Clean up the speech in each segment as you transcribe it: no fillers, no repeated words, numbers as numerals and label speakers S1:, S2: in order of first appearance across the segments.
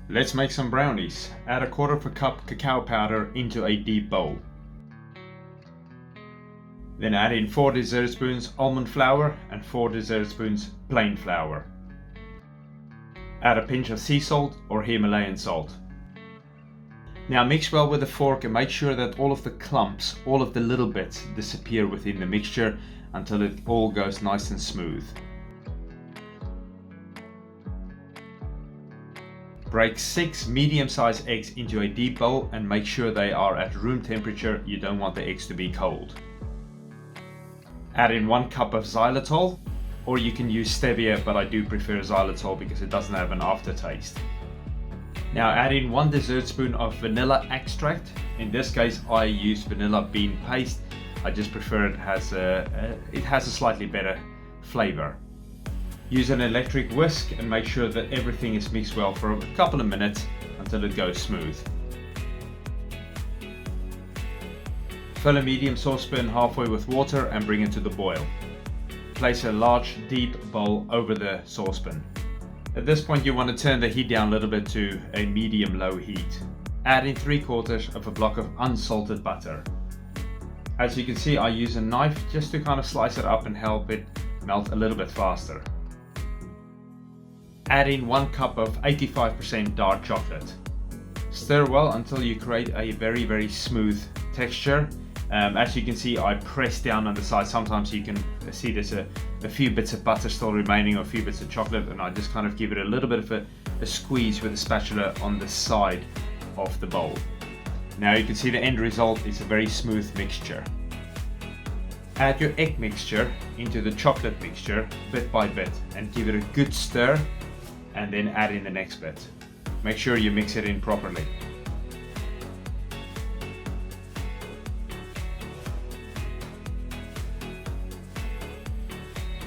S1: Let's make some brownies. Add 1/4 cup cacao powder into a deep bowl. Then add in 4 dessert spoons almond flour and 4 dessert spoons plain flour. Add a pinch of sea salt or Himalayan salt. Now mix well with a fork and make sure that all of the clumps, all of the little bits disappear within the mixture until it all goes nice and smooth. Break 6 medium-sized eggs into a deep bowl and make sure they are at room temperature. You don't want the eggs to be cold. Add in 1 cup of xylitol, or you can use stevia, but I do prefer xylitol because it doesn't have an aftertaste. Now add in 1 dessert spoon of vanilla extract. In this case I use vanilla bean paste. I just prefer it has a slightly better flavor. Use an electric whisk and make sure that everything is mixed well for a couple of minutes until it goes smooth. Fill a medium saucepan halfway with water and bring it to the boil. Place a large deep bowl over the saucepan. At this point you want to turn the heat down a little bit to a medium-low heat. Add in 3/4 of a block of unsalted butter. As you can see, I use a knife just to kind of slice it up and help it melt a little bit faster. Add in 1 cup of 85% dark chocolate. Stir well until you create a very smooth texture. As you can see, I press down on the side. Sometimes you can see there's a few bits of butter still remaining or a few bits of chocolate, and I just kind of give it a little bit of a squeeze with a spatula on the side of the bowl. Now you can see the end result is a very smooth mixture. Add your egg mixture into the chocolate mixture bit by bit and give it a good stir, and then add in the next bit. Make sure you mix it in properly.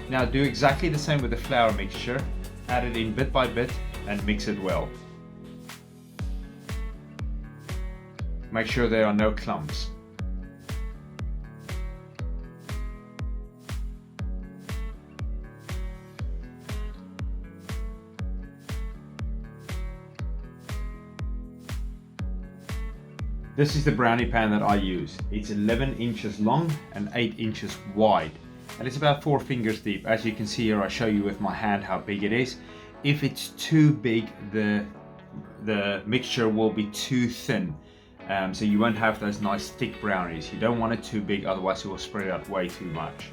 S1: Now do exactly the same with the flour mixture. Add it in bit by bit and mix it well. Make sure there are no clumps. This is the brownie pan that I use. It's 11 inches long and 8 inches wide. And it's about 4 fingers deep. As you can see here, I show you with my hand how big it is. If it's too big, the mixture will be too thin. So you won't have those nice thick brownies. You don't want it too big, otherwise it will spread out way too much.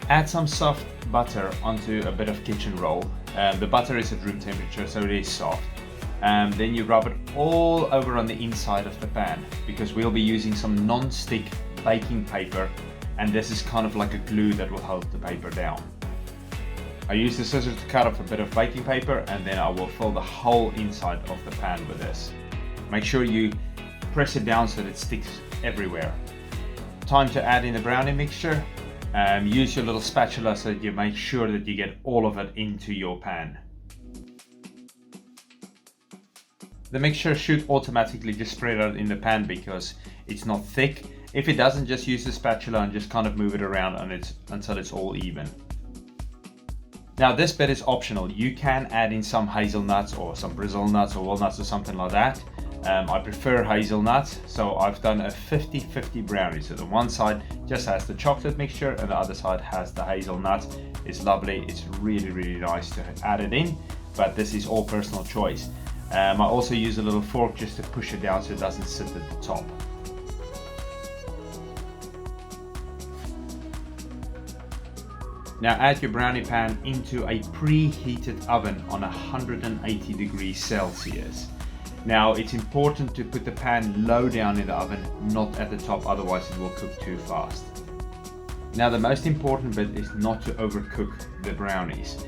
S1: Add some soft butter onto a bit of kitchen roll. The butter is at room temperature, so it is soft. Then you rub it all over on the inside of the pan, because we'll be using some non-stick baking paper, and this is kind of like a glue that will hold the paper down. I use the scissors to cut off a bit of baking paper, and then I will fill the whole inside of the pan with this. Make sure you press it down so that it sticks everywhere. Time to add in the brownie mixture. Use your little spatula so that you make sure that you get all of it into your pan. The mixture should automatically just spread out in the pan because it's not thick. If it doesn't, just use the spatula and just kind of move it around until it's all even. Now this bit is optional. You can add in some hazelnuts or some Brazil nuts or walnuts or something like that. I prefer hazelnuts, so I've done a 50-50 brownie. So the one side just has the chocolate mixture and the other side has the hazelnut. It's lovely. It's really nice to add it in, but this is all personal choice. I also use a little fork just to push it down so it doesn't sit at the top. Now add your brownie pan into a preheated oven on 180 degrees Celsius. Now it's important to put the pan low down in the oven, not at the top, otherwise it will cook too fast. Now the most important bit is not to overcook the brownies.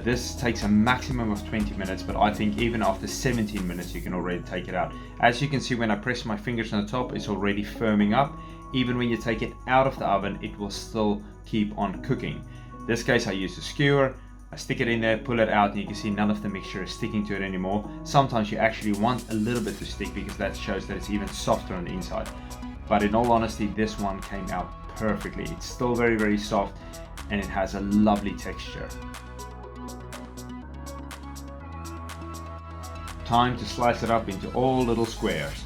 S1: This takes a maximum of 20 minutes, but I think even after 17 minutes you can already take it out. As you can see, when I press my fingers on the top, it's already firming up. Even when you take it out of the oven, it will still keep on cooking. In this case I use a skewer, I stick it in there, pull it out, and you can see none of the mixture is sticking to it anymore. Sometimes you actually want a little bit to stick because that shows that it's even softer on the inside. But in all honesty, this one came out perfectly. It's still very soft and it has a lovely texture. Time to slice it up into all little squares.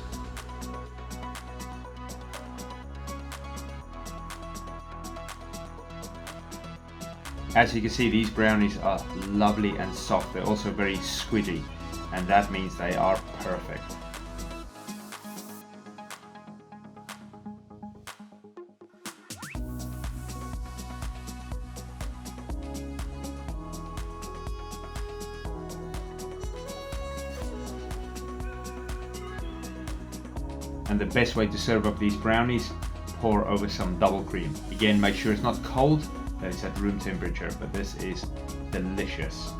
S1: As you can see, these brownies are lovely and soft. They're also very squidgy, and that means they are perfect. And the best way to serve up these brownies, pour over some double cream. Again, make sure it's not cold, that it's at room temperature, but this is delicious.